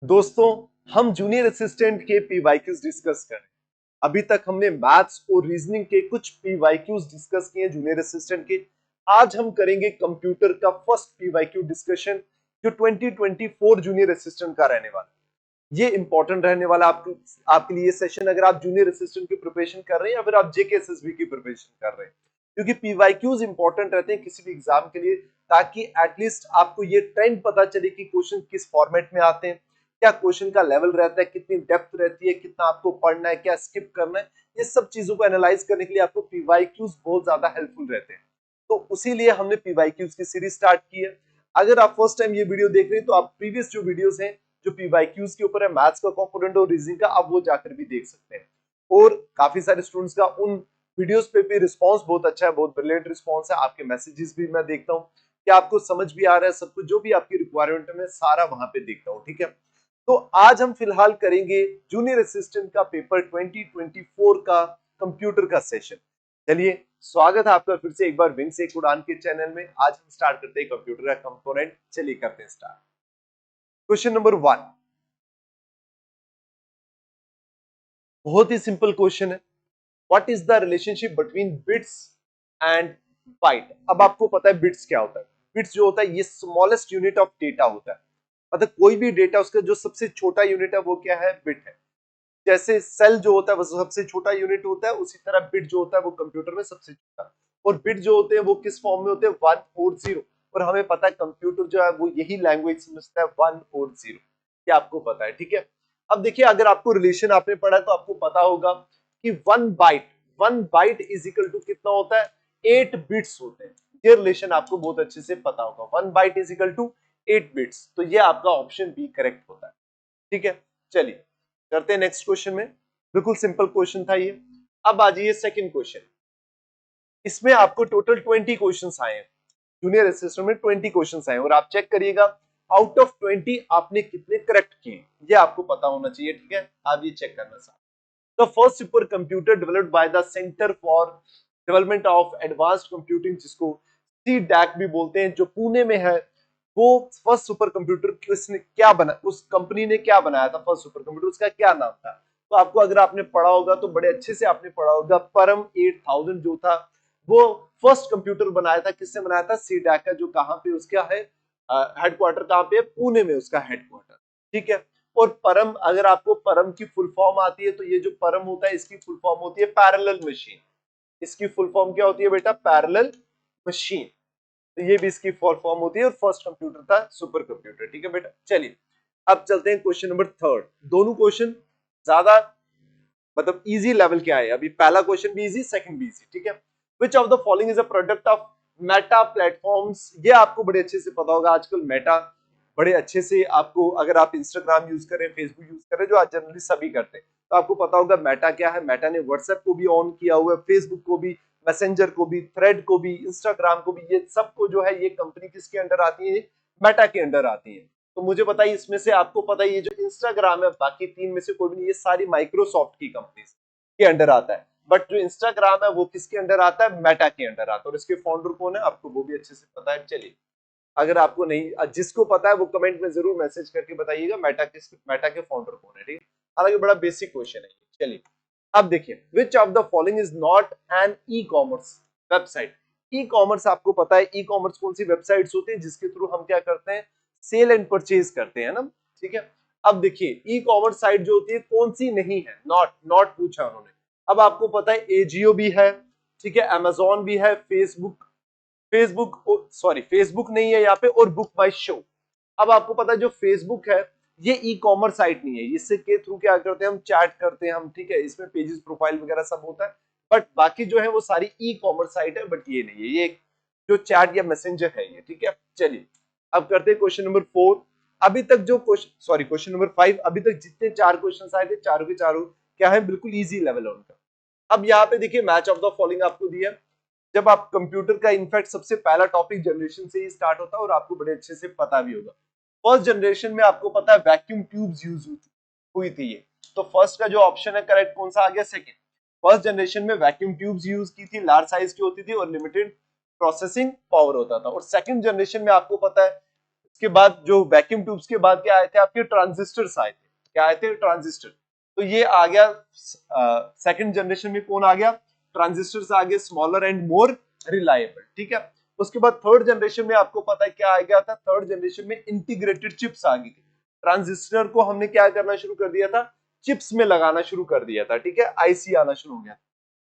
दोस्तों, हम junior assistant के पीवाईक्यूज डिस्कस कर रहे हैं। अभी तक हमने मैथ्स और रीजनिंग के कुछ पीवाईक्यूज डिस्कस किए जूनियर असिस्टेंट के। आज हम करेंगे कंप्यूटर का फर्स्ट पीवाईक्यू डिस्कशन जो 2024 जूनियर असिस्टेंट का रहने वाला है। ये इंपॉर्टेंट रहने वाला आपके लिए सेशन, अगर आप जूनियर असिस्टेंट की प्रिपरेशन कर रहे हैं या फिर आप जेके एसएसबी की प्रिपरेशन कर रहे हैं, क्योंकि पीवाईक्यूज इंपॉर्टेंट रहते हैं किसी भी एग्जाम के लिए, ताकि एटलीस्ट आपको ये ट्रेंड पता चले कि क्वेश्चन किस फॉर्मेट में आते हैं, क्या क्वेश्चन का लेवल रहता है, कितनी डेप्थ रहती है, कितना आपको पढ़ना है, क्या स्किप करना है। ये सब चीजों को एनालाइज करने के लिए आपको पीवाईक्यूज बहुत ज्यादा हेल्पफुल रहते हैं। तो उसी लिए हमने पीवाईक्यूज की सीरीज स्टार्ट की है। अगर आप फर्स्ट टाइम ये वीडियो देख रहे हैं तो आप प्रीवियस जो वीडियोस हैं जो पीवाईक्यूज के ऊपर है, मैथ्स का कंपोनेंट और रीजनिंग का, आप वो जाकर भी देख सकते हैं। और काफी सारे स्टूडेंट्स का उन वीडियोस पे भी रिस्पांस बहुत अच्छा है, बहुत ब्रिलियंट रिस्पांस है। आपके मैसेजेस भी मैं देखता हूँ कि आपको समझ भी आ रहा है, सब कुछ जो भी आपकी रिक्वायरमेंट है मैं सारा वहां पे देखता हूँ। ठीक है, तो आज हम फिलहाल करेंगे जूनियर असिस्टेंट का पेपर 2024 का कंप्यूटर का सेशन। चलिए, स्वागत है आपका फिर से एक बार विंग से एक उड़ान के चैनल में। आज हम स्टार्ट करते हैं कंप्यूटर का कंपोनेंट। चलिए करते हैं स्टार्ट। क्वेश्चन नंबर 1 बहुत ही सिंपल क्वेश्चन है। What is the relationship between bits and byte. अब आपको पता है बिट्स क्या होता है। बिट्स जो होता है ये स्मॉलेस्ट यूनिट ऑफ डेटा होता है, मतलब कोई भी डेटा उसका जो सबसे छोटा यूनिट है वो क्या है, बिट है। जैसे सेल जो होता है वो सबसे छोटा यूनिट होता है, उसी तरह बिट जो होता है वो कंप्यूटर में सबसे छोटा। और बिट जो होते हैं वो किस फॉर्म में होते हैं, 1 और 0। और हमें पता है कंप्यूटर जो है वो यही लैंग्वेज समझता है, 1 और 0। ये आपको पता है। ठीक है, अब देखिए, अगर आपको रिलेशन आपने पढ़ा है तो आपको पता होगा कि 1 बाइट इज इक्वल टू कितना होता है, 8 बिट्स होते हैं। ये रिलेशन आपको बहुत अच्छे से पता होगा, 1 byte is equal to 8 bits. तो ये आपका ऑप्शन बी करेक्ट होता है। ठीक है, चलिए करते हैं नेक्स्ट क्वेश्चन में। बिल्कुल सिंपल क्वेश्चन था ये। अब आ जाइए सेकंड क्वेश्चन। इसमें आपको टोटल 20 क्वेश्चंस आए हैं। जूनियर असिस्टेंट में 20 क्वेश्चंस आए हैं और आप चेक करिएगा आउट ऑफ 20 आपने कितने करेक्ट किए, ये आपको पता होना चाहिए। ठीक है, आप ये चेक करना चाहते। The first supercomputer developed by the Center for Development of Advanced Computing, जिसको CDAC भी बोलते हैं, जो पुणे में है, वो फर्स्ट सुपर कंप्यूटर किसने क्या बना, उस कंपनी ने क्या बनाया था फर्स्ट सुपर कंप्यूटर, उसका क्या नाम था। तो आपको अगर आपने पढ़ा होगा तो बड़े अच्छे से आपने पढ़ा होगा, परम 8000 जो था वो फर्स्ट कंप्यूटर बनाया था। किसने बनाया था, CDAC का, जो कहाँ पे उसका है हेडक्वार्टर, कहाँ पे है, पुणे में उसका हेडक्वार्टर। ठीक है, और परम, अगर आपको परम की फुल फॉर्म आती है तो ये जो परम होता है इसकी फुल फॉर्म होती है पैरेलल मशीन। इसकी फुल फॉर्म क्या होती है बेटा, पैरेलल मशीन। तो ये भी इसकी फुल फॉर्म होती है और फर्स्ट कंप्यूटर था सुपर कंप्यूटर। ठीक है बेटा, चलिए अब चलते हैं क्वेश्चन नंबर थर्ड। दोनों क्वेश्चन ज्यादा मतलब इजी लेवल के आए। अभी पहला क्वेश्चन भी इजी, सेकंड भी इजी। ठीक है, विच of the following is a product of Meta platforms. ये आपको बड़े अच्छे से पता होगा, आजकल मेटा बड़े अच्छे से आपको, अगर आप इंस्टाग्राम यूज करें, फेसबुक यूज करें, जो आज जनरली सभी करते हैं, तो आपको पता होगा मेटा क्या है। मेटा ने व्हाट्सएप को भी ऑन किया हुआ है, फेसबुक को भी, मैसेंजर को भी, थ्रेड को भी, इंस्टाग्राम को भी। ये सबको जो है ये कंपनी किसके अंडर आती है, मेटा के अंडर आती है। तो मुझे बताइए इसमें से, आपको पता है ये जो इंस्टाग्राम है, बाकी तीन में से कोई भी नहीं, ये सारी माइक्रोसॉफ्ट की कंपनी के अंडर आता है। बट जो इंस्टाग्राम है वो किसके अंडर आता है, मेटा के अंडर आता है। और इसके फाउंडर कौन है आपको वो भी अच्छे से पता है। चलिए, अगर आपको नहीं, जिसको पता है वो कमेंट में जरूर मैसेज करके बताइएगा मेटा के फाउंडर कौन है। ठीक है, हालांकि बड़ा बेसिक क्वेश्चन है। चलिए अब देखिए, which of the following is not an e commerce website. E commerce, आपको पता है ई कॉमर्स कौन सी वेबसाइट्स होती है जिसके थ्रू हम क्या करते हैं, सेल एंड परचेज करते हैं ना। ठीक है, अब देखिए ई कॉमर्स साइट जो होती है कौन सी नहीं है, नॉट नॉट पूछा उन्होंने। अब आपको पता है एजियो भी है, ठीक है, अमेजोन भी है, फेसबुक नहीं है यहाँ पे, और बुक माई शो। अब आपको पता है जो फेसबुक है ये ई कॉमर्स साइट नहीं है, इससे के थ्रू क्या करते हैं हम, चैट करते हैं हम। ठीक है, इसमें पेजेस, प्रोफाइल वगैरह सब होता है। बट बाकी जो है वो सारी ई कॉमर्स साइट है, बट ये नहीं है, ये जो चैट या मैसेंजर है ये। ठीक है, चलिए अब करते हैं क्वेश्चन नंबर 4। अभी तक जो क्वेश्चन नंबर 5, अभी तक जितने 4 क्वेश्चन आए थे चारों के चारों क्या है, बिल्कुल इजी लेवल है उनका। अब यहाँ पे देखिए मैच ऑफ द फॉलोइंग आपको दिया। जब आप कंप्यूटर का इनफैक्ट सबसे पहला टॉपिक जनरेशन से ही स्टार्ट होता है और आपको बड़े अच्छे से पता भी होगा। फर्स्ट जनरेशन में आपको पता है वैक्यूम ट्यूब्स यूज हुई थी ये। तो फर्स्ट का जो ऑप्शन है करेक्ट कौन सा आ गया, सेकंड। फर्स्ट जनरेशन में वैक्यूम ट्यूब्स यूज की थी, लार्ज साइज की होती थी और लिमिटेड प्रोसेसिंग पावर होता था। और सेकंड जनरेशन में आपको पता है इसके बाद जो वैक्यूम ट्यूब्स के बाद क्या आए थे आपके ट्रांजिस्टर्स आए थे। क्या आए थे? ट्रांजिस्टर। तो ये आ गया सेकंड जनरेशन में। कौन आ गया? ट्रांजिस्टर्स आ गए, स्मॉलर एंड मोर रिलायबल। ठीक है। उसके बाद थर्ड जनरेशन में आपको पता है क्या आ गया था? थर्ड जनरेशन में इंटीग्रेटेड चिप्स आ गई थी। ट्रांजिस्टर को हमने क्या करना शुरू कर दिया था? चिप्स में लगाना शुरू कर दिया था। ठीक है, आईसी आना शुरू हो गया।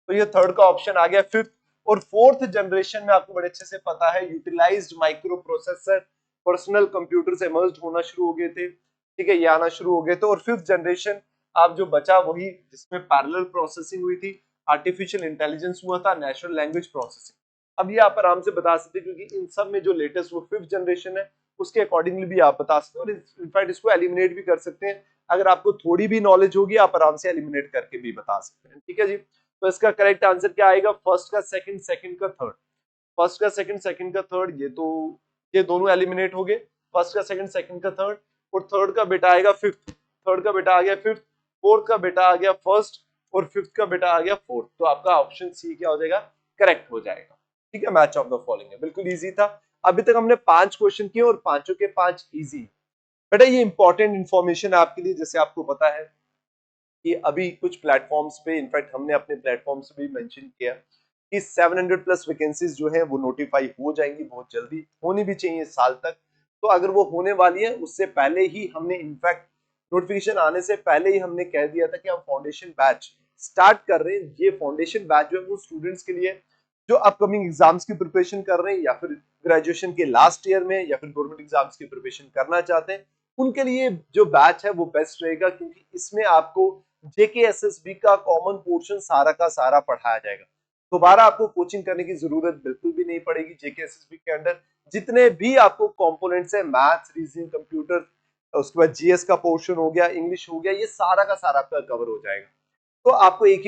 तो ये थर्ड का ऑप्शन आ गया। फिफ्थ और फोर्थ जनरेशन में आपको बड़े अच्छे से पता है utilized microprocessor, personal computers emerge होना शुरू हो गए थे। ठीक है, ये आना शुरू हो गए थे। और फिफ्थ जनरेशन आप जो बचा वही जिसमें पैरेलल प्रोसेसिंग हुई थी, आर्टिफिशियल इंटेलिजेंस हुआ था, नेचुरल लैंग्वेज प्रोसेसिंग। अब ये आप आराम से बता सकते हैं क्योंकि इन सब में जो लेटेस्ट वो फिफ्थ जनरेशन है उसके अकॉर्डिंगली भी आप बता सकते हैं और इनफैक्ट इसको एलिमिनेट भी कर सकते हैं। अगर आपको थोड़ी भी नॉलेज होगी आप आराम से एलिमिनेट करके भी बता सकते हैं। ठीक है जी। तो इसका करेक्ट आंसर क्या आएगा? फर्स्ट का सेकंड, सेकंड का थर्ड। फर्स्ट का सेकंड, सेकंड का थर्ड, ये दोनों एलिमिनेट हो गए। फर्स्ट का सेकंड, सेकंड का थर्ड, और थर्ड का बेटा आएगा फिफ्थ। थर्ड का बेटा आ गया फिफ्थ, फोर्थ का बेटा आ गया फर्स्ट, और फिफ्थ का बेटा आ गया फोर्थ। तो आपका ऑप्शन सी क्या हो जाएगा? करेक्ट हो जाएगा। ठीक है, मैच ऑफ द फॉलोइंग है। बिल्कुल इजी था। अभी तक हमने 5 क्वेश्चन किए और पांचों के 5 इजी। बेटा ये इंपॉर्टेंट इंफॉर्मेशन है आपके लिए। जैसे आपको पता है कि अभी कुछ प्लेटफॉर्म्स पे, इनफैक्ट हमने अपने प्लेटफॉर्म्स पे भी मेंशन किया कि 700 प्लस वैकेंसीज जो है वो नोटिफाई हो जाएंगी बहुत जल्दी, होनी भी चाहिए साल तक। तो अगर वो होने वाली है उससे पहले ही हमने, इनफैक्ट नोटिफिकेशन आने से पहले ही हमने कह दिया था कि हम फाउंडेशन बैच स्टार्ट कर रहे हैं। ये फाउंडेशन बैच जो है वो स्टूडेंट्स के लिए जो अपकमिंग एग्जाम्स की प्रिपरेशन कर रहे हैं या फिर ग्रेजुएशन के लास्ट ईयर में या फिर गवर्नमेंट एग्जाम्स की प्रिपरेशन करना चाहते हैं, उनके लिए जो बैच है वो बेस्ट रहेगा क्योंकि इसमें आपको जेकेएसएसबी का कॉमन पोर्शन सारा का सारा पढ़ाया जाएगा। दोबारा आपको कोचिंग करने की जरूरत बिल्कुल भी नहीं पड़ेगी। जेकेएसएसबी के अंदर जितने भी आपको कंपोनेंट्स है, मैथ्स, रीजनिंग, कंप्यूटर, उसके बाद जीएस का पोर्शन हो गया, इंग्लिश हो गया, ये सारा का सारा आपका कवर हो जाएगा। तो आपको एक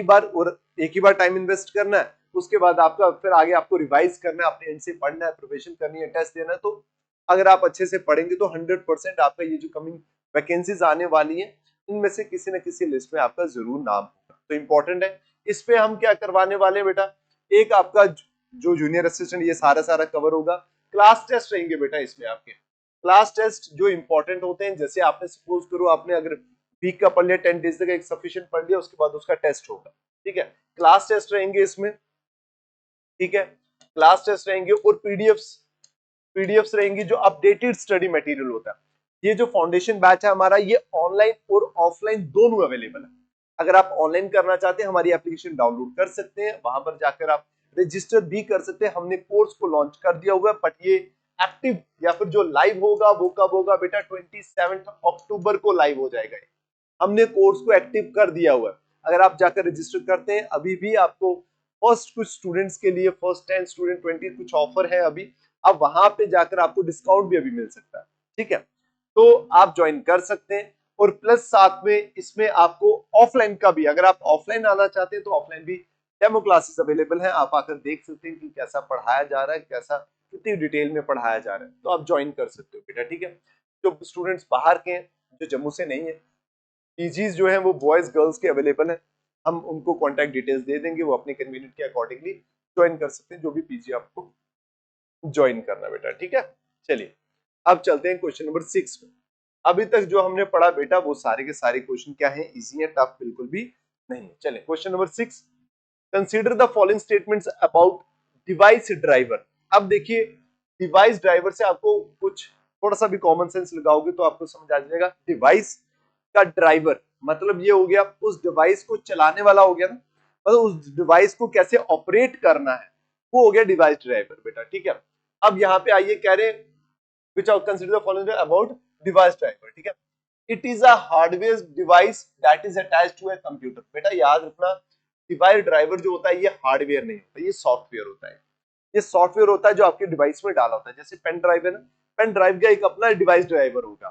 ही बार टाइम इन्वेस्ट करना है। उसके बाद आपका फिर आगे आपको रिवाइज करना है, अपने एंड से पढ़ना है, प्रिपरेशन करनी है, टेस्ट देना है। तो अगर आप अच्छे से पढ़ेंगे तो 100% आपका ये जो कमिंग वैकेंसीज आने वाली है इनमें से किसी न किसी लिस्ट में आपका जरूर नाम होगा। तो इंपॉर्टेंट है। इस पे हम क्या करवाने वाले हैं बेटा? एक आपका जो जूनियर असिस्टेंट, ये सारा सारा कवर होगा। क्लास टेस्ट रहेंगे बेटा इसमें आपके। क्लास टेस्ट जो इंपॉर्टेंट होते हैं, जैसे आपने सपोज करो आपने अगर वीक का पढ़ लिया, 10 डेज तक एक सफिशिएंट पढ़ लिया, उसके बाद उसका टेस्ट होगा। ठीक है, क्लास टेस्ट रहेंगे इसमें। ठीक है, क्लास टेस्ट रहेंगे और पीडीएफ्स रहेंगी जो अपडेटेड स्टडी मटेरियल होता है। ये जो फाउंडेशन बैच है हमारा, ये ऑनलाइन और ऑफलाइन दोनों अवेलेबल है। अगर आप ऑनलाइन करना चाहते हैं हमारी एप्लीकेशन डाउनलोड कर सकते हैं, वहां पर जाकर आप रजिस्टर भी कर सकते हैं। हमने कोर्स को लॉन्च कर दिया हुआ है, बट ये एक्टिव या फिर जो लाइव होगा वो कब होगा बेटा? 27 अक्टूबर को लाइव हो जाएगा। हमने कोर्स को एक्टिव कर दिया हुआ है। अगर आप जाकर रजिस्टर करते हैं, अभी भी आपको फर्स्ट कुछ स्टूडेंट्स के लिए, फर्स्ट 10 स्टूडेंट 20 कुछ ऑफर है अभी। अब वहां पे जाकर आपको डिस्काउंट भी अभी मिल सकता है। ठीक है, तो आप ज्वाइन कर सकते हैं। और प्लस साथ में इसमें आपको ऑफलाइन का भी, अगर आप ऑफलाइन आना चाहते हैं तो ऑफलाइन भी डेमो क्लासेस अवेलेबल हैं। आप आकर देख सकते हैं कि कैसा पढ़ाया जा रहा है, कैसा कितनी डिटेल में पढ़ाया जा रहा है। तो आप ज्वाइन कर सकते हो बेटा। ठीक है, जो स्टूडेंट्स बाहर के हैं, जो जम्मू से नहीं है, पीजीज जो है वो बॉयज गर्ल्स के अवेलेबल है। हम उनको कॉन्टैक्ट डिटेल्स दे देंगे, वो अपने कन्वीनियंट के अकॉर्डिंगली ज्वाइन कर सकते हैं जो भी पीजी आपको ज्वाइन करना बेटा। ठीक है, चलिए अब चलते हैं क्वेश्चन नंबर 6 में। अभी तक जो हमने पढ़ा बेटा वो सारे के सारे क्वेश्चन क्या है? इजी है, टफ बिल्कुल भी नहीं है। चलिए question number 6, consider the following statements about device driver. अब देखिए, डिवाइस ड्राइवर से आपको कुछ थोड़ा सा भी कॉमन सेंस लगाओगे तो आपको समझ आ जाएगा। डिवाइस का ड्राइवर मतलब ये हो गया उस डिवाइस को चलाने वाला हो गया ना, मतलब उस डिवाइस को कैसे ऑपरेट करना है, वो हो गया डिवाइस ड्राइवर बेटा। ठीक है, अब यहाँ पे आइए, कह रहे which are considered the following about device driver। ठीक है, it is a hardware device that is attached to a computer। बेटा याद रखना, डिवाइस ड्राइवर जो होता है ये हार्डवेयर नहीं होता, ये सॉफ्टवेयर होता है। ये सॉफ्टवेयर होता है जो आपके डिवाइस में डाला होता है। जैसे पेन ड्राइव है ना, पेन ड्राइव का एक अपना डिवाइस ड्राइवर होगा,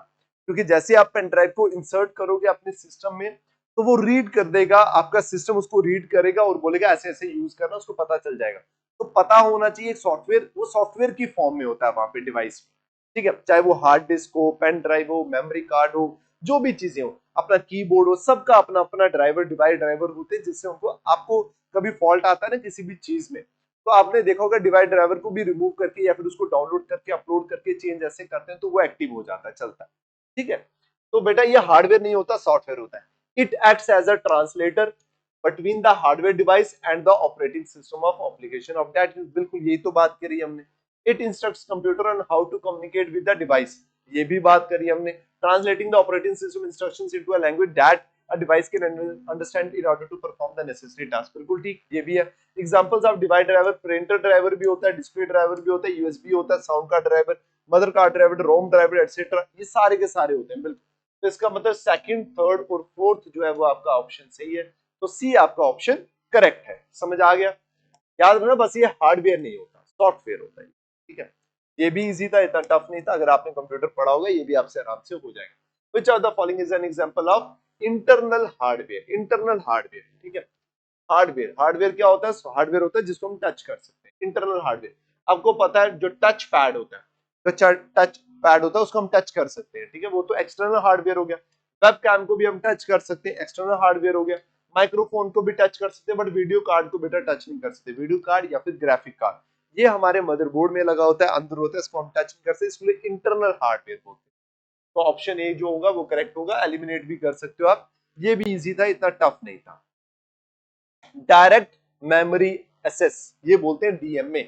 क्योंकि जैसे आप पेन ड्राइव को इंसर्ट करोगे अपने सिस्टम में तो वो रीड कर देगा, आपका सिस्टम उसको रीड करेगा और बोलेगा ऐसे ऐसे यूज करना, उसको पता चल जाएगा। तो पता होना चाहिए सॉफ्टवेयर, वो सॉफ्टवेयर की फॉर्म में होता है वहां पे डिवाइस में। ठीक है, चाहे वो हार्ड डिस्क हो, पेन ड्राइव हो, मेमोरी कार्ड हो, जो भी चीजें हो, अपना कीबोर्ड हो, सबका अपना अपना ड्राइवर, डिवाइस ड्राइवर होते हैं जिससे उनको, आपको कभी फॉल्ट आता है ना किसी भी चीज में, तो तो आपने देखा होगा डिवाइड ड्राइवर को भी रिमूव करके या फिर उसको डाउनलोड करके अपलोड करके चेंज ऐसे करते हैं तो वो एक्टिव हो जाता है, चलता है, ठीक है। तो बेटा ये हार्डवेयर नहीं होता, सॉफ्टवेयर होता है। It acts as a translator between the hardware device and the operating system of application of that. बिल्कुल यही तो बात करी हमने। It instructs computer on how to communicate with the device, ये भी बात करी हमने। Translating the operating system instructions into a language that a device can understand in order to perform the necessary task। बिल्कुल ठीक, ये भी है। Examples of divide driver, printer driver भी होता है, डिस्प्ले ड्राइवर भी होता है, यूएसबी होता है, sound card driver, mother card driver, ROM driver etcetera, ये सारे के सारे होते हैं। बिल्कुल, तो इसका मतलब सेकंड, थर्ड और फोर्थ जो है वो आपका ऑप्शन सही है, तो सी आपका ऑप्शन करेक्ट है। समझ आ गया? याद रखना बस ये हार्डवेयर नहीं होता, सॉफ्टवेयर होता है, ठीक है। ये भी इजी था, इतना टफ नहीं था। अगर आपने कंप्यूटर पढ़ा होगा ये भी आपसे आराम से हो जाएगा। Which of the following is an example of internal hardware? Internal hardware, ठीक है। हार्डवेयर, हार्डवेयर क्या होता है? हार्डवेयर होता है जिसको हम टच कर सकते हैं, इंटरनल हार्डवेयर। आपको पता है जो टच पैड होता है, जो टच पैड होता है उसको हम टच कर सकते हैं, ठीक है, वो तो एक्सटर्नल हार्डवेयर हो गया। वेब कैम को भी हम टच कर सकते हैं, एक्सटर्नल हार्डवेयर हो गया। माइक्रोफोन को भी टच कर सकते हैं, बट वीडियो कार्ड को बेटा टच नहीं कर सकते। वीडियो कार्ड या फिर ग्राफिक कार्ड ये हमारे मदरबोर्ड में लगा होता है, अंदर होता है, इसको हम टच नहीं कर सकते, इसलिए इंटरनल हार्डवेयर बोलते हैं। तो ऑप्शन ए जो होगा वो करेक्ट होगा। एलिमिनेट भी कर सकते हो आप, ये भी इजी था, इतना टफ नहीं था। डायरेक्ट मेमोरी एक्सेस, ये बोलते हैं DMA.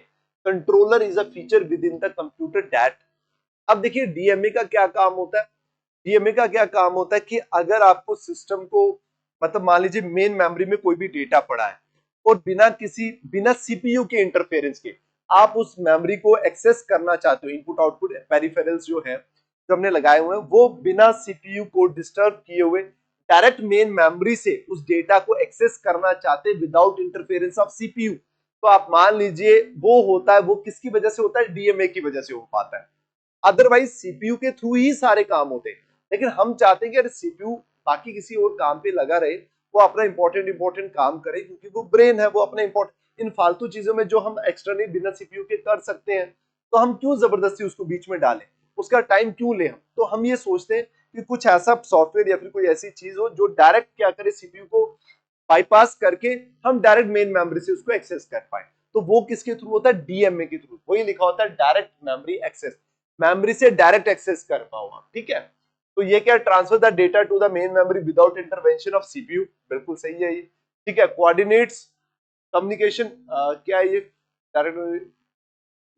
Controller is a feature with in the computer that. अब देखिए डीएमए का क्या काम होता है। डीएमए का क्या काम होता है कि अगर आपको सिस्टम को, मतलब मान लीजिए मेन मेमोरी में कोई भी डेटा पड़ा है और बिना सीपीयू के इंटरफेरेंस के आप उस मेमोरी को एक्सेस करना चाहते हो, इनपुट आउटपुट पेरिफेरल्स जो है जो हमने लगाए हुए हैं वो बिना सीपीयू को डिस्टर्ब किए हुए डायरेक्ट मेन मेमोरी से उस डेटा को एक्सेस करना चाहते हैं विदाउट इंटरफेरेंस ऑफ सीपीयू। तो आप मान लीजिए वो होता है, वो किसकी वजह से होता है? डीएमए की वजह से हो पाता है। अदरवाइज सीपीयू के थ्रू ही सारे काम होते हैं, लेकिन हम चाहते हैं कि अगर सीपीयू बाकी किसी और काम पे लगा रहे, वो अपना इंपॉर्टेंट काम करे, क्योंकि वो ब्रेन है, वो अपना इंपॉर्टेंट इन फालतू चीजों में जो हम एक्सटर्नली बिना सीपीयू के कर सकते हैं, तो हम क्यों जबरदस्ती उसको बीच में डालें, उसका टाइम क्यों ले हम। तो हम ये सोचते हैं कि कुछ ऐसा सॉफ्टवेयर या फिर कोई ऐसी चीज हो जो डायरेक्ट क्या करे, सीपीयू को बाईपास करके हम डायरेक्ट मेन मेमोरी से उसको एक्सेस कर पाए। तो वो किसके थ्रू होता है? डीएमए के थ्रू। वही लिखा होता है डायरेक्ट मेमोरी एक्सेस, मेमोरी से डायरेक्ट एक्सेस कर पाओ आप, ठीक है। तो ये क्या? Transfer the data to the main memory without intervention of CPU, बिल्कुल सही है ये, ठीक है। कोऑर्डिनेट्स कम्युनिकेशन, क्या है ये? Direct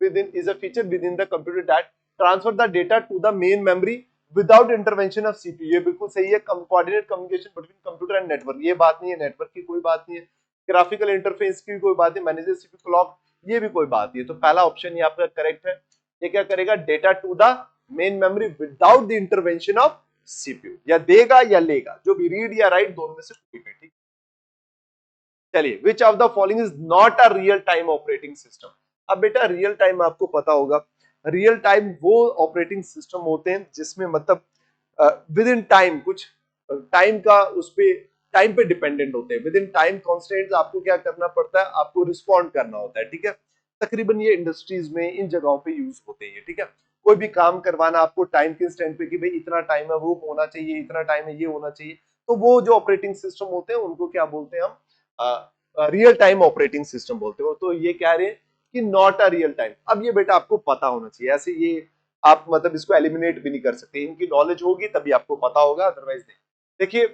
within is a feature within the computer that transfer the data to the main memory without intervention of CPU। ये बिल्कुल सही है। coordinate communication between computer and network, ये बात नहीं है, नेटवर्क की कोई बात नहीं है। ग्राफिकल इंटरफेस की कोई बात नहीं, मैनेजर सीपीयू क्लॉक, ये भी कोई बात नहीं है। तो पहला ऑप्शन ये आपका करेक्ट है। ये क्या करेगा? Data to the main memory without the intervention of CPU, या देगा या लेगा, जो भी, रीड या राइट दोनों में से कोई भी, ठीक। चलिए, विच of the following is not a real time operating system. अब बेटा रियल टाइम आपको पता होगा, रियल टाइम वो ऑपरेटिंग सिस्टम होते हैं जिसमें मतलब विद इन टाइम, कुछ टाइम का उस पे टाइम पे डिपेंडेंट होते हैं। विद इन टाइम कॉन्स्टेंट्स आपको क्या करना पड़ता है? आपको रिस्पॉन्ड करना होता है, ठीक है। तकरीबन ये इंडस्ट्रीज में इन जगहों पे यूज होते हैं, ठीक है। कोई भी काम करवाना आपको टाइम के स्टैंड पे कि भाई इतना टाइम है वो होना चाहिए, इतना टाइम है ये होना चाहिए, तो वो जो ऑपरेटिंग सिस्टम होते हैं उनको क्या बोलते हैं हम? रियल टाइम ऑपरेटिंग सिस्टम बोलते हो। तो ये कह रहे हैं कि नॉट अ रियल टाइम। अब ये बेटा आपको पता होना चाहिए, ऐसे ये आप मतलब इसको एलिमिनेट भी नहीं कर सकते, इनकी नॉलेज होगी तभी आपको पता होगा, अदरवाइज नहीं। देखिए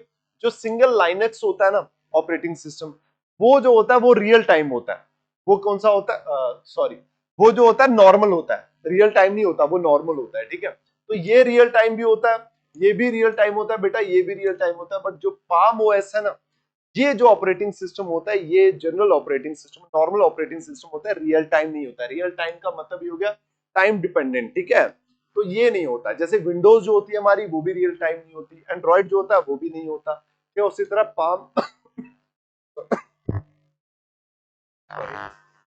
जो सिंगल लाइनेक्स होता है ना ऑपरेटिंग सिस्टम, वो जो होता है वो रियल टाइम होता है। वो कौन सा होता है? सॉरी, वो जो होता है नॉर्मल होता है, रियल टाइम नहीं होता, वो नॉर्मल होता है, ठीक है। तो ये रियल टाइम भी होता है, ये भी रियल टाइम होता है बेटा, ये भी रियल टाइम होता है। बट जो पाम ओएस है ना, ये जो ऑपरेटिंग सिस्टम होता है, ये general operating system, normal operating system होता है, रियल टाइम नहीं होता है। रियल टाइम का मतलब ये हो गया टाइम डिपेंडेंट, ठीक है। तो ये नहीं होता। जैसे विंडोज जो होती है हमारी, वो भी रियल टाइम नहीं होती, एंड्रॉइड जो होता है वो भी नहीं होता, ठीक है। उसी तरह पाम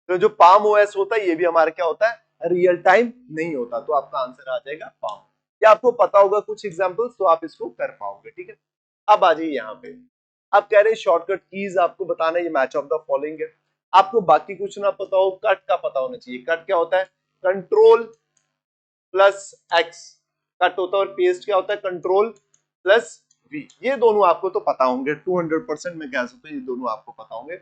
तो जो पाम ओएस होता है ये भी हमारा क्या होता है? रियल टाइम नहीं होता। तो आपका आंसर आ जाएगा पाम। ये आपको पता होगा कुछ एग्जांपल्स, तो आप इसको कर पाओगे, ठीक है। अब आ जाइए यहाँ पे, आप कह रहे हैं शॉर्टकट कीज आपको बताना है, ये मैच ऑफ द फॉलोइंग है। आपको बाकी कुछ ना पता हो, कट का पता होना चाहिए। कट क्या होता है? कंट्रोल प्लस एक्स कट होता है, और पेस्ट क्या होता है? Control plus V. ये दोनों आपको तो पता होंगे, 200% मैं कह सकता हूँ ये दोनों आपको पता होंगे।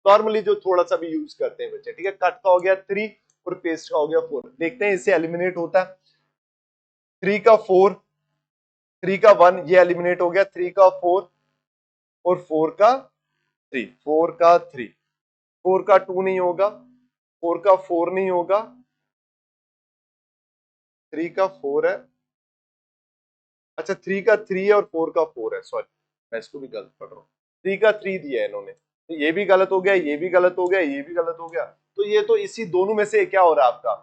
नॉर्मली जो थोड़ा सा भी यूज करते हैं बच्चे, ठीक है। कट का हो गया 3 और पेस्ट का हो गया 4। देखते हैं इससे एलिमिनेट होता है। 3 का 4, 3 का 1, ये एलिमिनेट हो गया। 3 का 4 और 4 का 3, 4 का 3, 4 का 2 नहीं होगा, 4 का 4 नहीं होगा, 3 का 4 है। अच्छा 3 का 3 है और 4 का 4 है, सॉरी मैं इसको भी गलत पढ़ रहा हूँ। 3 का 3 दिया है इन्होंने, तो ये भी गलत हो गया, ये भी गलत हो गया, ये भी गलत हो गया। तो ये तो इसी दोनों में से क्या हो रहा है आपका,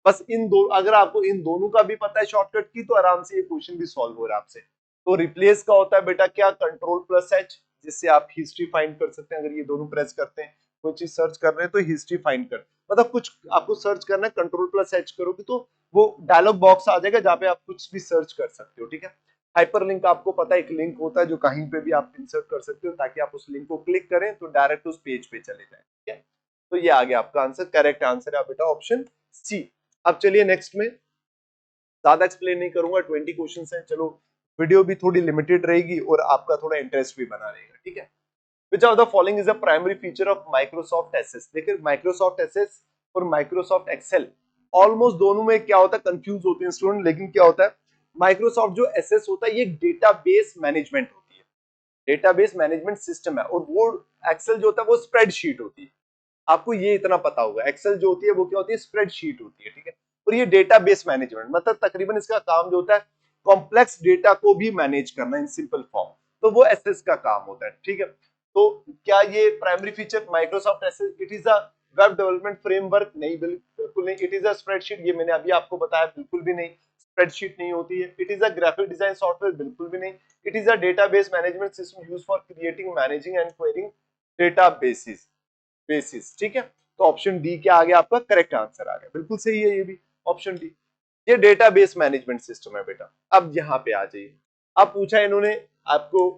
बस इन दो, अगर आपको इन दोनों का भी पता है शॉर्टकट की तो आराम से ये क्वेश्चन भी सॉल्व हो रहा है आपसे। तो रिप्लेस का होता है बेटा क्या, कंट्रोल प्लस एच, जिससे आप हिस्ट्री फाइंड कर सकते हैं। अगर ये दोनों प्रेस करते हैं, कोई चीज सर्च कर रहे हैं तो हिस्ट्री फाइंड कर, मतलब कुछ आपको सर्च करना है, कंट्रोल प्लस एच करोगे तो वो डायलॉग बॉक्स आ जाएगा जहाँ पे आप कुछ भी सर्च कर सकते हो, ठीक है। हाइपरलिंक आपको पता है एक लिंक होता है जो कहीं पे भी आप इंसर्ट कर सकते हो ताकि आप उस लिंक को क्लिक करें तो डायरेक्ट उस पेज पे चले जाए, ठीक है। तो ये आ गया आपका आंसर, करेक्ट आंसर है बेटा ऑप्शन सी। अब चलिए नेक्स्ट में, ज्यादा एक्सप्लेन नहीं करूंगा, 20 क्वेश्चन हैं, चलो वीडियो भी थोड़ी लिमिटेड रहेगी और आपका थोड़ा इंटरेस्ट भी बना रहेगा, ठीक है। Which of the following is a primary feature of Microsoft Access? देखिए Microsoft Access और Microsoft Excel ऑलमोस्ट दोनों में क्या होता है, कंफ्यूज होते हैं स्टूडेंट। लेकिन क्या होता है, माइक्रोसॉफ्ट जो एसएस होता है ये डेटाबेस मैनेजमेंट होती है, डेटाबेस मैनेजमेंट सिस्टम है। और वो एक्सेल जो होता है वो स्प्रेडशीट होती है। आपको ये इतना पता होगा, एक्सेल जो होती है वो क्या होती है, स्प्रेडशीट होती है, ठीक है। और ये डेटाबेस मैनेजमेंट मतलब तकरीबन इसका काम जो होता है कॉम्प्लेक्स डेटा को भी मैनेज करना इन सिंपल फॉर्म, तो वो एसएस का काम होता है, ठीक है। तो क्या ये primary feature Microsoft SS, it is a web development framework? नहीं, बिल्कुल नहीं। इट इज अ स्प्रेडशीट, ये मैंने अभी आपको बताया, बिल्कुल भी नहीं, स्प्रेडशीट नहीं होती है। It is a graphic design software, बिल्कुल भी नहीं। It is a database management system used for creating, managing and quarrying databases, basis, ठीक है। तो ऑप्शन डी क्या आ गया आपका, करेक्ट आंसर आ गया, बिल्कुल सही है ये भी, ऑप्शन डी। ये डेटाबेस मैनेजमेंट सिस्टम है बेटा। अब यहाँ पे आ जाइए, अब पूछा इन्होंने आपको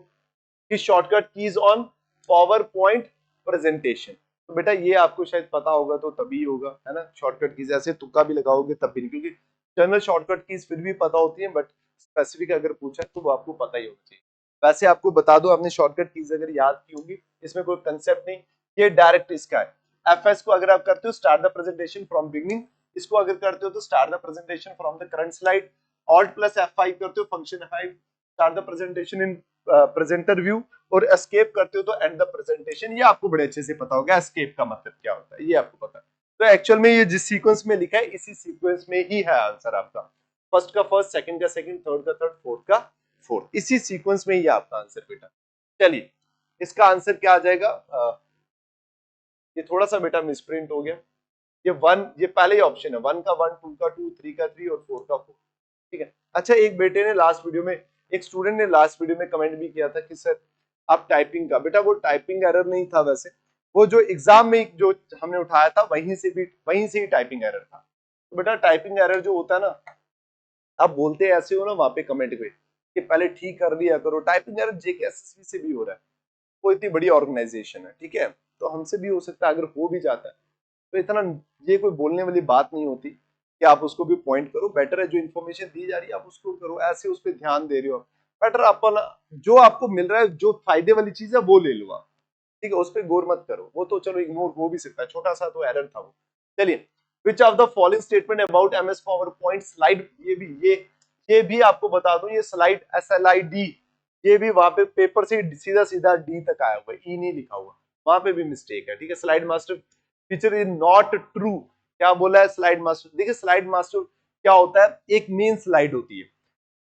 कि shortcut keys on power point presentation. तो बेटा ये आपको शायद पता होगा तो तभी होगा, है ना। शॉर्टकट कीज ऐसे तुक्का भी लगाओगे तब भी नहीं, क्योंकि जनरल शॉर्टकट कीज फिर भी पता होती है, बट स्पेसिफिक अगर पूछा तो वो आपको पता ही होना चाहिए। वैसे आपको बता दो, आपने शॉर्टकट कीज अगर याद की होगी, इसमें कोई कंसेप्ट नहीं, ये डायरेक्ट इसका है। एफएस को अगर आप करते हो start the presentation from beginning, इसको अगर करते हो तो start the presentation from the current slide. Alt plus F5 करते हो, function F5 start the presentation in presenter view. और एस्केप करते हो तो एंड द प्रेजेंटेशन। ये आपको बड़े अच्छे से पता होगा एस्केप का मतलब क्या होता है, ये आपको पता है। तो एक्चुअल में ये जिस सीक्वेंस में लिखा है इसी सीक्वेंस में ही है आंसर आपका, फर्स्ट का फर्स्ट, सेकंड का सेकंड, थर्ड का थर्ड, फोर्थ का फोर्थ, इसी सीक्वेंस में ही आपका आंसर बेटा। चलिए इसका आंसर क्या आ जाएगा, ये थोड़ा सा बेटा मिसप्रिंट हो गया। ये वन, ये पहले ही ऑप्शन है, वन का वन, टू का टू, थ्री का थ्री और फोर का फोर, ठीक है। अच्छा एक बेटे ने लास्ट वीडियो में, एक स्टूडेंट ने लास्ट वीडियो में कमेंट भी किया था कि सर आप टाइपिंग का, बेटा वो टाइपिंग एरर नहीं था वैसे, वो जो एग्जाम में जो हमने उठाया था वहीं से ही टाइपिंग एरर था। तो बेटा टाइपिंग एरर जो होता है ना, आप बोलते ऐसे हो ना वहां पे कमेंट पे कि पहले ठीक कर दिया करो, टाइपिंग एरर जेकेएसएसबी से भी हो रहा है, वो इतनी बड़ी ऑर्गेनाइजेशन है, ठीक है। तो हमसे भी हो सकता है, अगर हो भी जाता है तो इतना ये कोई बोलने वाली बात नहीं होती कि आप उसको भी पॉइंट करो। बेटर है जो इन्फॉर्मेशन दी जा रही है आप उसको करो, ऐसे उस पर ध्यान दे रहे हो, बेटर अपन जो आपको मिल रहा है, जो फायदे वाली चीज है वो ले लो आप, ठीक है। उस पर गौर मत करो, वो तो चलो इग्नोर हो भी सकता है, छोटा सा तो एरर था वो। चलिए, विच of the following statement about MS power point slide, ये भी आपको बता दूं, ये स्लाइड SLID, ये भी वहां पे पेपर से सीधा सीधा डी तक आया हुआ है, ई नहीं लिखा हुआ, वहां पे भी मिस्टेक है, ठीक है। Slide master feature is not true, क्या बोला है स्लाइड मास्टर। देखिए स्लाइड मास्टर क्या होता है, एक मेन स्लाइड होती है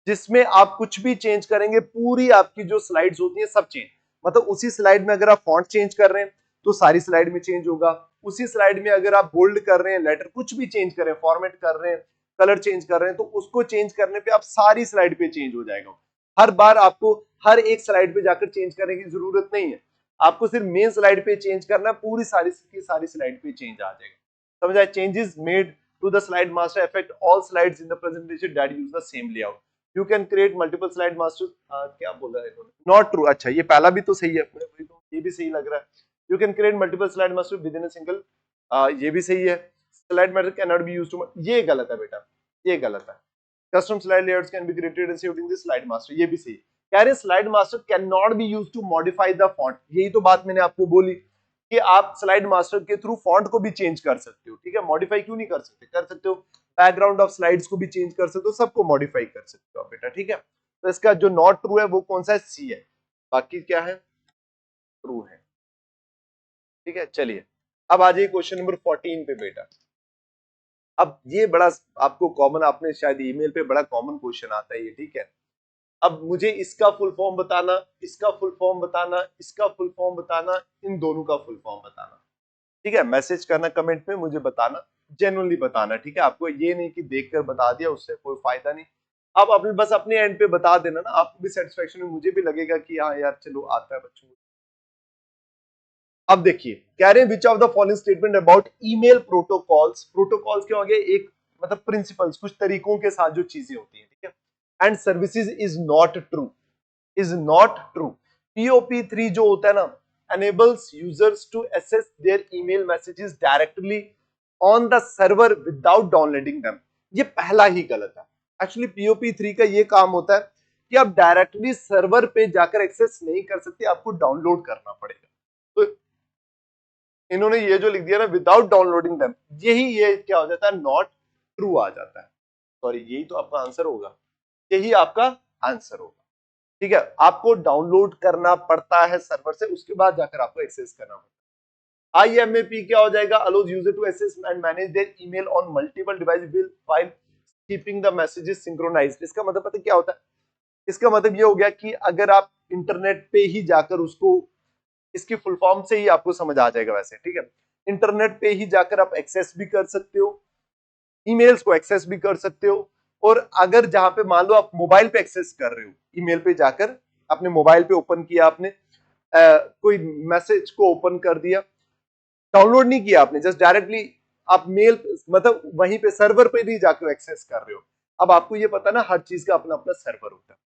जिसमें आप कुछ भी चेंज करेंगे पूरी आपकी जो स्लाइड्स होती है सब चेंज, मतलब उसी स्लाइड में अगर आप फॉन्ट चेंज कर रहे हैं तो सारी स्लाइड में चेंज होगा, उसी स्लाइड में अगर आप बोल्ड कर रहे हैं, लेटर कुछ भी चेंज कर रहे हैं, फॉर्मेट कर रहे हैं, कलर चेंज कर रहे हैं, तो उसको चेंज करने पे आप सारी स्लाइड पे चेंज हो जाएगा। हर बार आपको हर एक स्लाइड पे जाकर चेंज करने की जरूरत नहीं है, आपको सिर्फ मेन स्लाइड पे चेंज करना, पूरी सारी की सारी स्लाइड पे चेंज आ जाएगा, समझा। Changes made to the slide master affect all slides in the presentation that use the same layout, you can create multiple slide master, क्या बोला है इन्होंने, नॉट ट्रू। अच्छा ये पहला भी तो सही है, ये भी सही लग रहा है, you can create multiple slide master within a single, ये भी सही है। Slide master can not be used to, ये गलत है बेटा, ये गलत है। Custom slide layouts can be created and saved in the slide master, ये भी सही। कह रहे slide master can not be used to modify the font, यही तो बात मैंने आपको बोली कि आप स्लाइड मास्टर के थ्रू फॉन्ट को भी चेंज कर सकते हो, ठीक है। मॉडिफाई क्यों नहीं कर सकते, कर सकते हो। बैकग्राउंड ऑफ स्लाइड्स को भी चेंज कर सकते हो, सबको मॉडिफाई कर सकते हो बेटा, ठीक है। तो इसका जो नॉट ट्रू है वो कौन सा है, सी है, बाकी क्या है, ट्रू है, ठीक है। चलिए अब आ जाइए क्वेश्चन नंबर 14 पे बेटा। अब ये बड़ा आपको कॉमन, आपने शायद ईमेल पे बड़ा कॉमन क्वेश्चन आता है ये, ठीक है। अब मुझे इसका फुल फॉर्म बताना, इसका फुल फॉर्म बताना, इसका फुल फॉर्म बताना, इन दोनों का फुल फॉर्म बताना, ठीक है। मैसेज करना कमेंट में, मुझे बताना, जेन्युइनली बताना, ठीक है। आपको ये नहीं कि देखकर बता दिया उससे कोई फायदा नहीं। आप अपने बस अपने एंड पे बता देना ना, आपको भी सेटिस्फेक्शन है, मुझे भी लगेगा कि हाँ यार चलो आता है बच्चों को। अब देखिए कह रहे हैं विच of the following statement about email protocols, protocols के आगे एक मतलब प्रिंसिपल्स, कुछ तरीकों के साथ जो चीजें होती हैं, ठीक है। And services is not true, is not true. POP3 जो होता है ना, enables users to access their email messages directly on the server without downloading them। ये पहला ही गलत है। एक्चुअली POP3 का ये काम होता है कि आप डायरेक्टली सर्वर पे जाकर एक्सेस नहीं कर सकते, आपको डाउनलोड करना पड़ेगा। तो इन्होंने ये जो लिख दिया ना विदाउट डाउनलोडिंग देम, यही ये क्या हो जाता है, नॉट ट्रू आ जाता है। सॉरी यही तो आपका आंसर होगा, यही आपका आंसर होगा, ठीक है। आपको डाउनलोड करना पड़ता है सर्वर से, उसके बाद जाकर आपको एक्सेस करना पड़ता है। IMAP क्या हो जाएगा, allows user to access and manage their email on multiple device will while keeping the messages synchronized. इसका मतलब पता क्या होता है, इसका मतलब ये हो गया कि अगर आप इंटरनेट पे ही जाकर उसको, इसकी फुल फॉर्म से ही आपको समझ आ जाएगा वैसे, ठीक है। इंटरनेट पे ही जाकर आप एक्सेस भी कर सकते हो, ईमेल्स को एक्सेस भी कर सकते हो। और अगर जहां पे मान लो आप मोबाइल पे एक्सेस कर रहे हो, ईमेल पे जाकर अपने मोबाइल पे ओपन किया आपने, कोई मैसेज को ओपन कर दिया, डाउनलोड नहीं किया आपने, जस्ट डायरेक्टली आप मेल मतलब वहीं पे सर्वर पे नहीं जाकर एक्सेस कर रहे हो। अब आपको ये पता ना हर चीज का अपना अपना सर्वर होता है,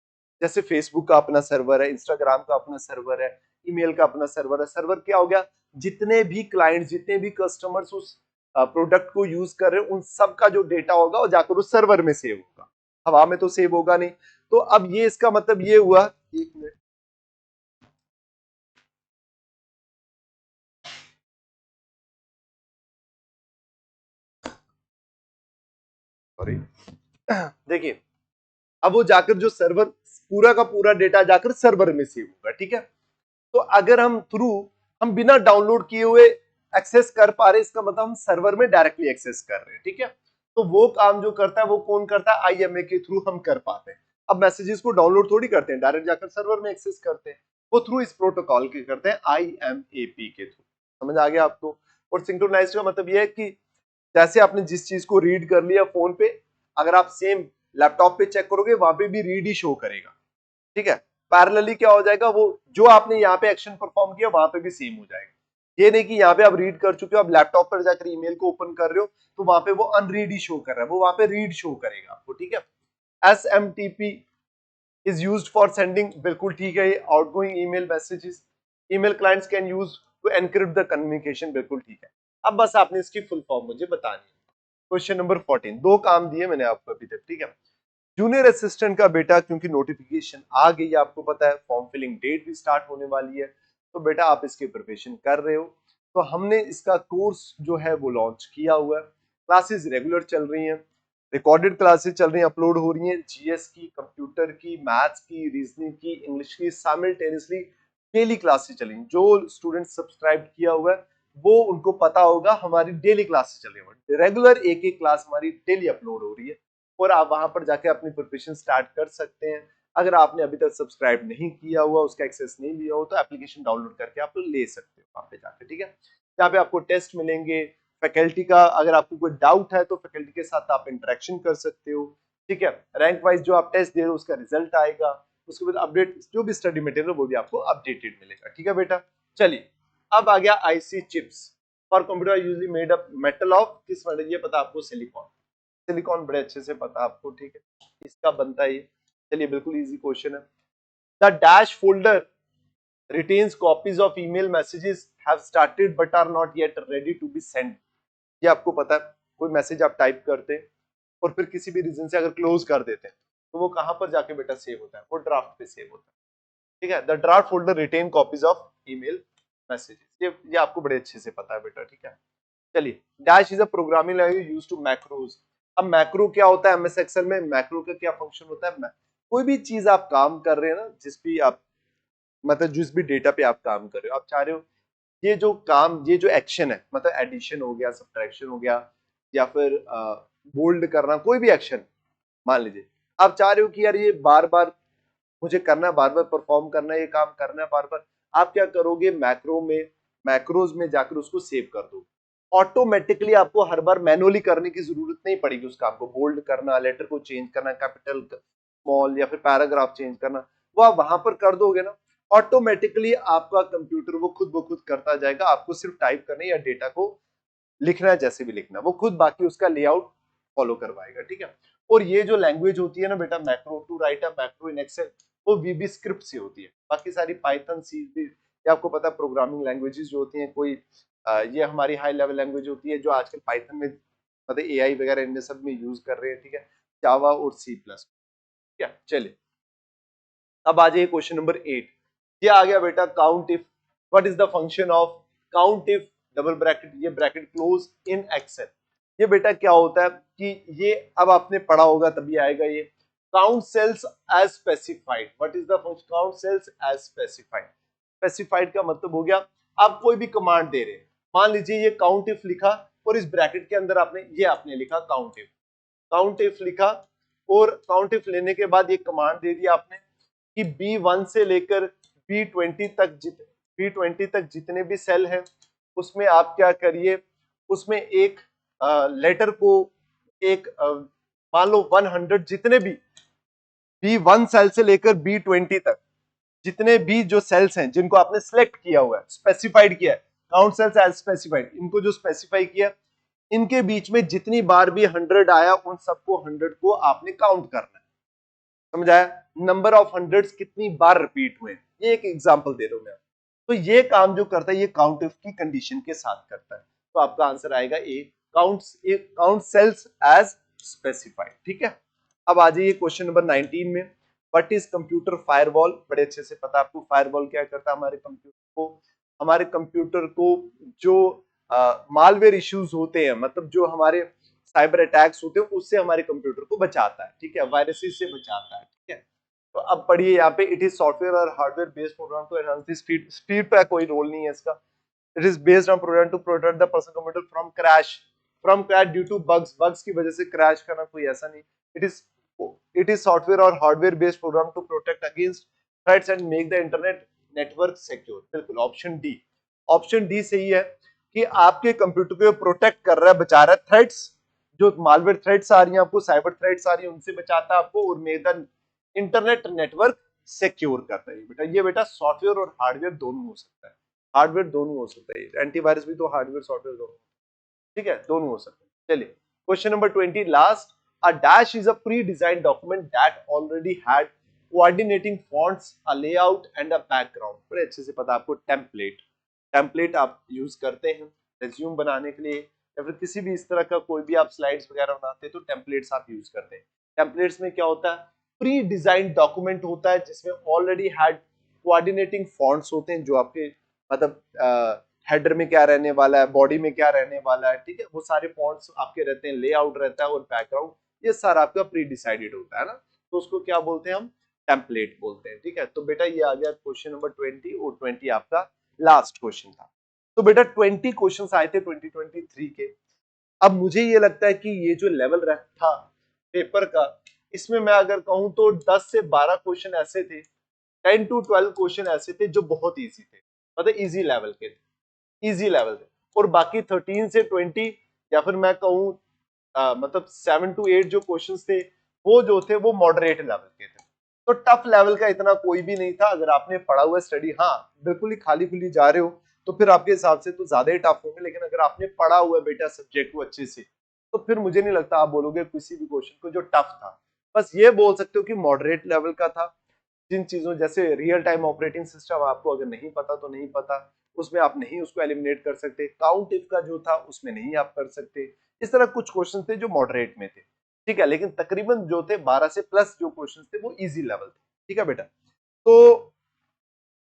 जैसे फेसबुक का अपना सर्वर है, इंस्टाग्राम का अपना सर्वर है, ईमेल का अपना सर्वर है। सर्वर क्या हो गया, जितने भी क्लाइंट, जितने भी कस्टमर्स उस प्रोडक्ट को यूज कर रहे हो, उन सब का जो डेटा होगा वो जाकर उस सर्वर में सेव होगा, हवा में तो सेव होगा नहीं। तो अब ये इसका मतलब ये हुआ, एक मिनट, सॉरी, देखिए अब वो जाकर जो सर्वर, पूरा का पूरा डेटा जाकर सर्वर में सेव होगा, ठीक है। तो अगर हम थ्रू, हम बिना डाउनलोड किए हुए एक्सेस कर पा रहे, इसका मतलब हम सर्वर में डायरेक्टली एक्सेस कर रहे हैं, ठीक है। तो वो काम जो करता है वो कौन करता है, IMA के थ्रू हम कर पाते हैं। अब मैसेजेस को डाउनलोड थोड़ी करते हैं, डायरेक्ट जाकर सर्वर में एक्सेस करते हैं, वो थ्रू इस प्रोटोकॉल के करते हैं, IMAP के थ्रू। समझ आ गया आपको। और सिंक्रोनाइज का मतलब ये है कि जैसे आपने जिस चीज को रीड कर लिया फोन पे, अगर आप सेम लैपटॉप पे चेक करोगे वहां पे भी रीड ही शो करेगा, ठीक है। पैरेलली क्या हो जाएगा, वो जो आपने यहाँ पे एक्शन परफॉर्म किया वहां पे भी सेम हो जाएगा। ये नहीं कि यहाँ पे आप रीड कर चुके हो, आप लैपटॉप पर जाकर ईमेल को ओपन कर रहे हो तो वहां पे वो अनरीड ही शो कर रहा है, वो वहां पे रीड शो करेगा आपको, ठीक है। SMTP is used for sending, बिल्कुल ठीक है, outgoing email messages, email clients can use to encrypt the communication, बिल्कुल ठीक है। अब बस आपने इसकी फुल फॉर्म मुझे बतानी है। क्वेश्चन नंबर 14, दो काम दिए मैंने आपको अभी तक, ठीक है। जूनियर असिस्टेंट का बेटा क्योंकि नोटिफिकेशन आ गई है, आपको पता है फॉर्म फिलिंग डेट भी स्टार्ट होने वाली है, तो बेटा आप इसकी प्रिपरेशन कर रहे हो। तो हमने इसका कोर्स जो है वो लॉन्च किया हुआ है, क्लासेस रेगुलर चल रही हैं, रिकॉर्डेड क्लासेस चल रही हैं, अपलोड हो रही हैं, GS की, कंप्यूटर की, मैथ्स की, रीजनिंग की, इंग्लिश की, साइमल्टेनियसली डेली क्लासेस चल रही हैं। जो स्टूडेंट सब्सक्राइब किया हुआ है वो उनको पता होगा हमारी डेली क्लासेस चल रही है, रेगुलर एक एक क्लास हमारी डेली अपलोड हो रही है, और आप वहां पर जाके अपनी प्रिपरेशन स्टार्ट कर सकते हैं। अगर आपने अभी तक सब्सक्राइब नहीं किया हुआ, उसका एक्सेस नहीं लिया हो, तो एप्लीकेशन डाउनलोड करके आप ले सकते हो वहां पे जाके, ठीक है। जहाँ पे आपको टेस्ट मिलेंगे, फैकल्टी का अगर आपको कोई डाउट है तो फैकल्टी के साथ आप इंटरेक्शन कर सकते हो, ठीक है। रैंक वाइज जो आप टेस्ट दे रहे हो उसका रिजल्ट आएगा, उसके बाद अपडेट, जो भी स्टडी मटेरियल वो भी आपको अपडेटेड मिलेगा, ठीक है बेटा। चलिए अब आ गया IC chips for computer usually made up metal of, किस मेटल, ये पता आपको, सिलिकॉन, सिलिकॉन बड़े अच्छे से पता आपको, ठीक है, इसका बनता है ये। चलिए बिल्कुल इजी क्वेश्चन है। The dash folder retains copies of email messages have started but are not yet ready to be send. ये आपको पता है, कोई मैसेज आप टाइप करते हैं और फिर किसी भी रीजन से अगर क्लोज कर देते हैं तो वो कहां पर जाके बेटा सेव होता है, वो ड्राफ्ट पे सेव होता है, ठीक है। The draft folder retain copies of email messages. ये आपको बड़े अच्छे से पता है बेटा, ठीक है। चलिए, dash is a programming language used to macros. अब मैक्रो क्या होता है एमएस एक्सेल में? मैक्रो का क्या फंक्शन होता है? कोई भी चीज आप काम कर रहे हैं ना, जिस भी आप मतलब जिस भी डेटा पे आप काम कर रहे हो, आप चाह रहे हो ये जो एक्शन है, मतलब एडिशन हो गया, सब्ट्रैक्शन हो गया, या फिर बोल्ड करना, कोई भी एक्शन मान लीजिए, आप चाह रहे हो कि यार ये बार बार मुझे करना है, बार बार परफॉर्म करना है, ये काम करना है बार बार। आप क्या करोगे, मैक्रोज में जाकर उसको सेव कर दो। ऑटोमेटिकली आपको हर बार मैनुअली करने की जरूरत नहीं पड़ेगी उस काम को, बोल्ड करना, लेटर को चेंज करना, कैपिटल स्मॉल या फिर पैराग्राफ चेंज करना, वो आप वहां पर कर दोगे ना, ऑटोमेटिकली आपका कंप्यूटर वो खुद ब खुद करता जाएगा। आपको सिर्फ टाइप करना है या डेटा को लिखना है, जैसे भी लिखना है, वो खुद बाकी उसका लेआउट फॉलो करवाएगा, ठीक है। और ये जो लैंग्वेज होती है ना बेटा, macro to write a macro in Excel, वो वीबी स्क्रिप्ट से होती है। बाकी सारी पाइथन, सी, ये आपको पता है प्रोग्रामिंग लैंग्वेजेस जो होती हैं, कोई ये हमारी हाई लेवल लैंग्वेज होती है जो आजकल पाइथन में मतलब एआई वगैरह इनमें सब में यूज कर रहे हैं, ठीक है। जावा और सी प्लस, ठीक है। चलिए, अब आ जाइए क्वेश्चन नंबर 8। ये आ गया बेटा, count if. What is the function of count if double bracket, ये ब्रैकेट क्लोज इन एक्सेल। ये बेटा क्या होता है कि ये अब आपने पढ़ा होगा तभी आएगा ये। Count cells as specified. What is the function count cells as specified? Specified का मतलब हो गया, आप कोई भी कमांड दे रहे हैं, मान लीजिए ये काउंट इफ लिखा और इस ब्रैकेट के अंदर आपने लिखा काउंट इफ। काउंट इफ लिखा और काउंट इफ लेने के बाद ये कमांड दे दिया आपने कि B1 से लेकर B20 तक जितने भी सेल हैं उसमें आप क्या करिए, उसमें एक लेटर को एक मान लो 100 जितने भी B1 सेल से लेकर B20 तक जितने भी जो सेल्स हैं जिनको आपने सिलेक्ट किया हुआ है, स्पेसिफाइड किया है, काउंट सेल्स एज स्पेसिफाइड, इनको जो स्पेसिफाई किया, इनके बीच में जितनी बार भी 100 आया उन सबको 100 को आपने काउंट करना है। समझाया? नंबर ऑफ हंड्रेड्स कितनी बार रिपीट हुए, ये एक एग्जांपल दे रहा हूं मैं। तो ये काम जो करता है ये काउंट इफ की कंडीशन के साथ करता है। तो आपका आंसर आएगा ए, काउंट सेल्स एज स्पेसिफाइड, ठीक है। अब आ जाइए क्वेश्चन नंबर 19 में। What is computer firewall? बड़े अच्छे से पता आपको फायरवॉल क्या करता है। हमारे कंप्यूटर को जो मालवेयर इश्यूज होते हैं, मतलब जो हमारे साइबर अटैक्स होते हैं, उससे हमारे कंप्यूटर को बचाता है, ठीक है, वायरसेस से बचाता है, ठीक है। तो अब पढ़िए यहाँ पे, इट इज सॉफ्टवेयर और hardware based program to enhance the speed. Speed पे कोई रोल नहीं है इसका। It is based on program to protect the personal computer from crash due to bugs की वजह से क्रैश करना, कोई ऐसा नहीं। It is it is software और hardware based program to protect against threats and make the internet network secure. बिल्कुल option D, option D सही है कि आपके कंप्यूटर को प्रोटेक्ट कर रहा है, बचा रहा है थ्रेट्स, जो मालवेयर थ्रेट्स आ रही हैं आपको, साइबर थ्रेट्स आ रही हैं, उनसे बचाता है आपको, और make the internet network secure करता है। बेटा ये बेटा सॉफ्टवेयर और हार्डवेयर दोनों हो सकता है, हार्डवेयर दोनों हो सकता है, एंटीवायरस भी तो हार्डवेयर सॉफ्टवेयर दोनों, ठीक है, दोनों हो सकते हैं। चलिए question number 20 last. A dash is a pre design document that already had coordinating fonts, a layout and a background. बड़े अच्छे से पता आपको, टेम्पलेट। टेम्पलेट आप यूज करते हैं रेज्यूम बनाने के लिए, या फिर किसी भी इस तरह का कोई भी आप स्लाइड्स वगैरह बनाते हैं तो टेम्पलेट्स आप यूज करते हैं। टेम्पलेट्स में क्या होता है, प्री डिजाइन डॉक्यूमेंट होता है जिसमें ऑलरेडी हैड कोऑर्डिनेटिंग फॉन्ट्स होते हैं, जो आपके मतलब हेडर में क्या रहने वाला है, बॉडी में क्या रहने वाला है, ठीक है, वो सारे फॉन्ट्स आपके रहते हैं, लेआउट रहता है और बैकग्राउंड, ये सारा आपका प्री डिसाइडेड होता है ना, तो उसको क्या बोलते हैं हम, टेम्पलेट बोलते हैं, ठीक है। तो बेटा ये आ गया क्वेश्चन नंबर 20, और 20 आपका लास्ट क्वेश्चन था। तो बेटा 20 क्वेश्चंस आए थे 2023 के। अब मुझे ये लगता है कि ये जो लेवल था पेपर का, इसमें मैं अगर कहूं तो 10 से 12 क्वेश्चन ऐसे थे, 10 टू 12 क्वेश्चन ऐसे थे जो बहुत इजी थे, मतलब इजी लेवल के थे, इजी लेवल थे। और बाकी 13 से 20, या फिर मैं कहूं मतलब 7 टू 8 जो क्वेश्चंस थे, वो जो थे वो मॉडरेट लेवल के थे। तो टफ लेवल का इतना कोई भी नहीं था। अगर आपने पढ़ा हुआ स्टडी, हाँ बिल्कुल ही खाली खुली जा रहे हो तो फिर आपके हिसाब से तो ज्यादा ही टफ होंगे, लेकिन अगर आपने पढ़ा हुआ है बेटा सब्जेक्ट को अच्छे से, तो फिर मुझे नहीं लगता आप बोलोगे किसी भी क्वेश्चन को जो टफ था। बस ये बोल सकते हो कि मॉडरेट लेवल का था। जिन चीजों जैसे रियल टाइम ऑपरेटिंग सिस्टम आपको अगर नहीं पता तो नहीं पता, उसमें आप नहीं उसको एलिमिनेट कर सकते, काउंट इफ का जो था उसमें नहीं आप कर सकते, इस तरह कुछ क्वेश्चन थे जो मॉडरेट में थे, ठीक है। लेकिन तकरीबन जो थे 12 से प्लस जो क्वेश्चन थे वो इजी लेवल थे, ठीक है बेटा। तो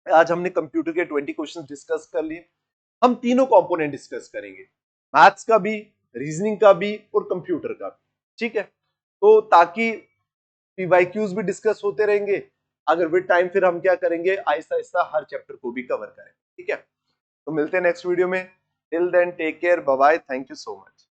आज हमने कंप्यूटर के 20 क्वेश्चंस डिस्कस कर लिए। हम तीनों कंपोनेंट डिस्कस करेंगे, मैथ्स का भी, रीजनिंग का भी और कंप्यूटर का भी। ठीक है, तो ताकि पीवाईक्यूज भी डिस्कस होते रहेंगे, अगर विद टाइम फिर हम क्या करेंगे, आहिस्ता आहिस्ता हर चैप्टर को भी कवर करेंगे। ठीक है, तो मिलते हैं नेक्स्ट वीडियो में। Till then take care, bye bye, thank you so much.